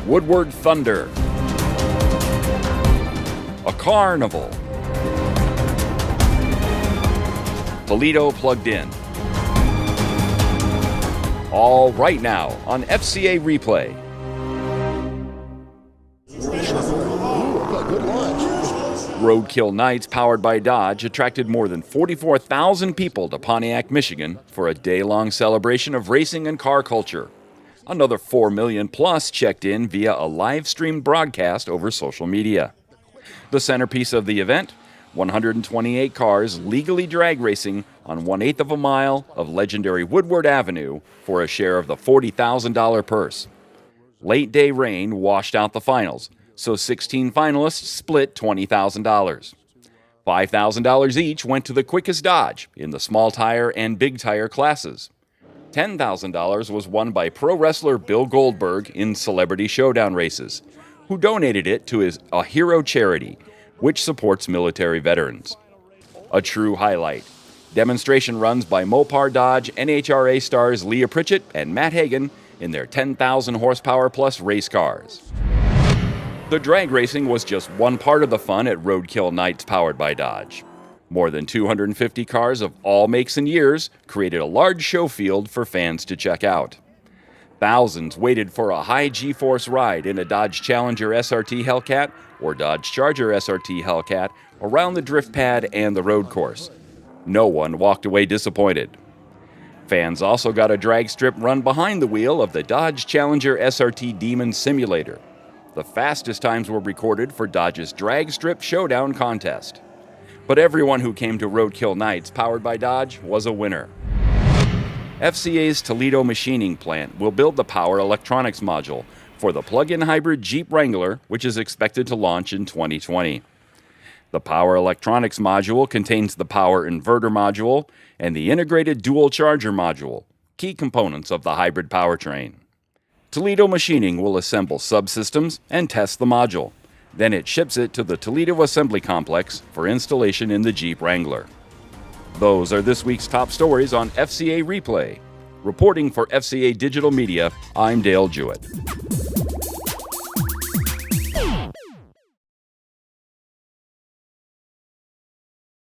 Woodward Thunder, a Carnival, Toledo plugged in. All right now on FCA Replay. Good lunch. Roadkill Nights, powered by Dodge, attracted more than 44,000 people to Pontiac, Michigan for a day-long celebration of racing and car culture. Another 4 million plus checked in via a live-streamed broadcast over social media. The centerpiece of the event, 128 cars legally drag racing on 1/8 of a mile of legendary Woodward Avenue for a share of the $40,000 purse. Late-day rain washed out the finals, so 16 finalists split $20,000. $5,000 each went to the quickest Dodge in the small tire and big tire classes. $10,000 was won by pro wrestler Bill Goldberg in Celebrity Showdown races, who donated it to a hero charity, which supports military veterans. A true highlight. Demonstration runs by Mopar Dodge NHRA stars Leah Pritchett and Matt Hagan in their 10,000 horsepower plus race cars. The drag racing was just one part of the fun at Roadkill Nights powered by Dodge. More than 250 cars of all makes and years created a large show field for fans to check out. Thousands waited for a high G-force ride in a Dodge Challenger SRT Hellcat or Dodge Charger SRT Hellcat around the drift pad and the road course. No one walked away disappointed. Fans also got a drag strip run behind the wheel of the Dodge Challenger SRT Demon Simulator. The fastest times were recorded for Dodge's Drag Strip Showdown contest. But everyone who came to Roadkill Nights powered by Dodge was a winner. FCA's Toledo machining plant will build the power electronics module for the plug-in hybrid Jeep Wrangler, which is expected to launch in 2020. The power electronics module contains the power inverter module and the integrated dual charger module, key components of the hybrid powertrain. Toledo Machining will assemble subsystems and test the module. Then it ships it to the Toledo Assembly Complex for installation in the Jeep Wrangler. Those are this week's top stories on FCA Replay. Reporting for FCA Digital Media, I'm Dale Jewett.